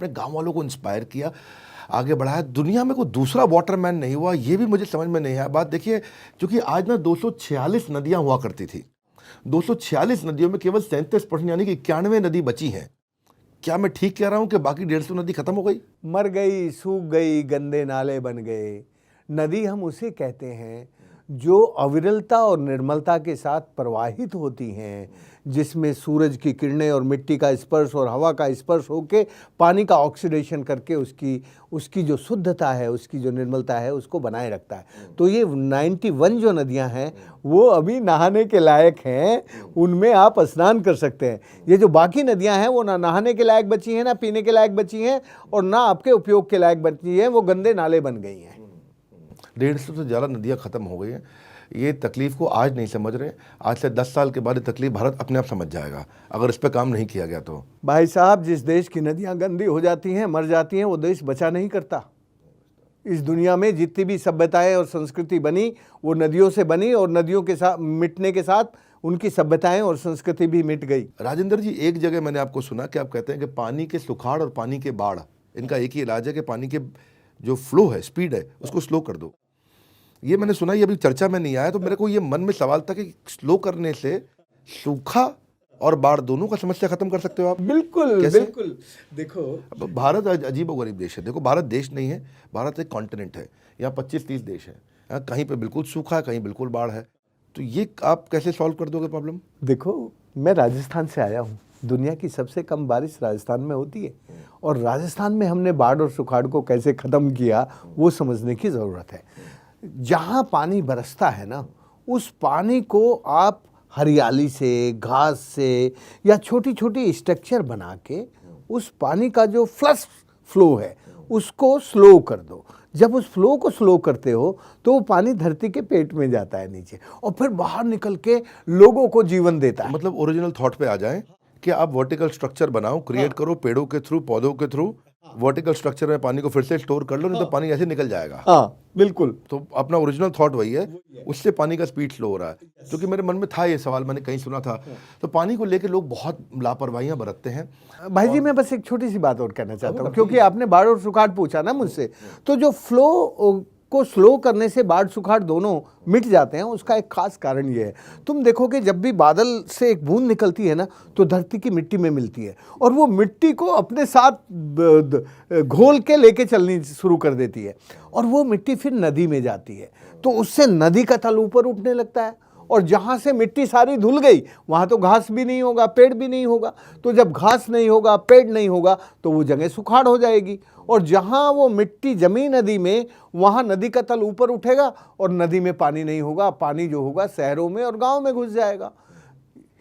अपने गांव वालों को इंस्पायर किया, आगे बढ़ाया। दुनिया में कोई दूसरा वाटरमैन नहीं हुआ, ये भी मुझे समझ में नहीं आया। बात देखिए, क्योंकि आज ना 246 नदियां हुआ करती थी, 246 नदियों में केवल 37% यानी कि 91 नदी बची हैं। क्या मैं ठीक कह रहा हूं कि बाकी 150 नदी खत्म हो गई? मर गई, सूख गई, गंदे नाले बन गए। नदी हम उसे कहते हैं जो अविरलता और निर्मलता के साथ प्रवाहित होती हैं, जिसमें सूरज की किरणें और मिट्टी का स्पर्श और हवा का स्पर्श होके पानी का ऑक्सीडेशन करके उसकी जो शुद्धता है, उसकी जो निर्मलता है, उसको बनाए रखता है। तो ये 91 जो नदियां हैं वो अभी नहाने के लायक हैं, उनमें आप स्नान कर सकते हैं। ये जो बाकी नदियां हैं वो ना नहाने के लायक बची हैं, ना पीने के लायक बची हैं, और ना आपके उपयोग के लायक बची हैं, वो गंदे नाले बन गई हैं। 150 से ज़्यादा नदियाँ ख़त्म हो गई हैं। ये तकलीफ़ को आज नहीं समझ रहे, आज से 10 साल के बाद ये तकलीफ भारत अपने आप समझ जाएगा अगर इस पर काम नहीं किया गया तो। भाई साहब, जिस देश की नदियाँ गंदी हो जाती हैं, मर जाती हैं, वो देश बचा नहीं करता। इस दुनिया में जितनी भी सभ्यताएं और संस्कृति बनी वो नदियों से बनी, और नदियों के साथ मिटने के साथ उनकी सभ्यताएं और संस्कृति भी मिट गई। राजेंद्र जी, एक जगह मैंने आपको सुना कि आप कहते हैं कि पानी के सुखाड़ और पानी के बाढ़, इनका एक ही इलाज है कि पानी के जो फ्लो है, स्पीड है, उसको स्लो कर दो। ये मैंने सुना, ये अभी चर्चा में नहीं आया, तो मेरे को ये मन में सवाल था कि स्लो करने से सूखा और बाढ़ दोनों का समस्या खत्म कर सकते हो आप? बिल्कुल कैसे? बिल्कुल। देखो, अब भारत अजीब गरीब देश है। देखो, भारत देश नहीं है, भारत एक कॉन्टिनेंट है। यहाँ 25-30 देश है, यहाँ कहीं पे बिल्कुल सूखा है, कहीं बिल्कुल बाढ़ है। तो ये आप कैसे सॉल्व कर दोगे प्रॉब्लम? देखो, मैं राजस्थान से आया हूँ। दुनिया की सबसे कम बारिश राजस्थान में होती है, और राजस्थान में हमने बाढ़ और सुखाड़ को कैसे ख़त्म किया वो समझने की ज़रूरत है। जहाँ पानी बरसता है ना, उस पानी को आप हरियाली से, घास से, या छोटी छोटी स्ट्रक्चर बना के उस पानी का जो फ्लो है उसको स्लो कर दो। जब उस फ्लो को स्लो करते हो तो वो पानी धरती के पेट में जाता है नीचे, और फिर बाहर निकल के लोगों को जीवन देता है। मतलब ओरिजिनल थॉट पे आ जाएं कि आप वर्टिकल स्ट्रक्चर बनाओ, क्रिएट करो, पेड़ों के थ्रू, पौधों के थ्रू वर्टिकल स्ट्रक्चर में पानी को फिर से स्टोर कर लो, नहीं तो पानी ऐसे निकल जाएगा। हाँ बिल्कुल। तो अपना ओरिजिनल थॉट वही है, उससे पानी का स्पीड स्लो हो रहा है। क्योंकि मेरे मन में था ये सवाल, मैंने कहीं सुना था। तो पानी को लेकर लोग बहुत लापरवाहियां बरतते हैं। भाई जी, मैं बस एक छोटी सी बात और कहना चाहता हूँ, क्योंकि आपने बाढ़ और सुखाड़ पूछा ना मुझसे, तो जो फ्लो को स्लो करने से बाढ़ सुखाड़ दोनों मिट जाते हैं, उसका एक खास कारण ये है। तुम देखोगे, जब भी बादल से एक बूंद निकलती है ना, तो धरती की मिट्टी में मिलती है, और वो मिट्टी को अपने साथ घोल के लेके चलनी शुरू कर देती है, और वो मिट्टी फिर नदी में जाती है। तो उससे नदी का तल ऊपर उठने लगता है, और जहाँ से मिट्टी सारी धुल गई वहाँ तो घास भी नहीं होगा, पेड़ भी नहीं होगा। तो जब घास नहीं होगा, पेड़ नहीं होगा, तो वो जगह सुखाड़ हो जाएगी, और जहाँ वो मिट्टी जमी नदी में, वहाँ नदी का तल ऊपर उठेगा, और नदी में पानी नहीं होगा। पानी जो होगा शहरों में और गाँव में घुस जाएगा।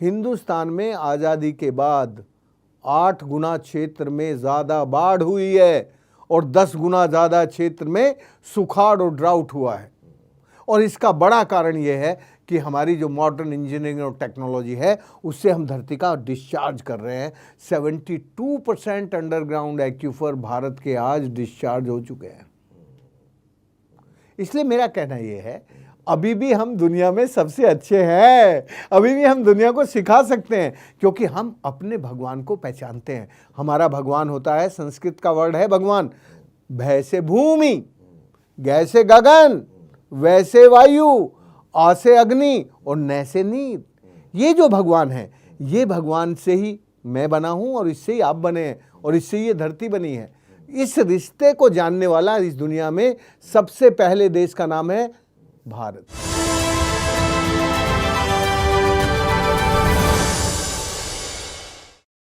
हिंदुस्तान में आज़ादी के बाद 8 गुना क्षेत्र में ज़्यादा बाढ़ हुई है, और 10 गुना ज़्यादा क्षेत्र में सुखाड़ और ड्राउट हुआ है। और इसका बड़ा कारण यह है कि हमारी जो मॉडर्न इंजीनियरिंग और टेक्नोलॉजी है, उससे हम धरती का डिस्चार्ज कर रहे हैं। 72% अंडरग्राउंड एक्यूफर भारत के आज डिस्चार्ज हो चुके हैं। इसलिए मेरा कहना यह है, अभी भी हम दुनिया में सबसे अच्छे हैं, अभी भी हम दुनिया को सिखा सकते हैं, क्योंकि हम अपने भगवान को पहचानते हैं। हमारा भगवान होता है, संस्कृत का वर्ड है भगवान, भय से भूमि, गै से गगन, वैसे वायु, आ से अग्नि, और न से नीर। ये जो भगवान है, ये भगवान से ही मैं बना हूं, और इससे ही आप बने हैं, और इससे ये धरती बनी है। इस रिश्ते को जानने वाला इस दुनिया में सबसे पहले देश का नाम है भारत।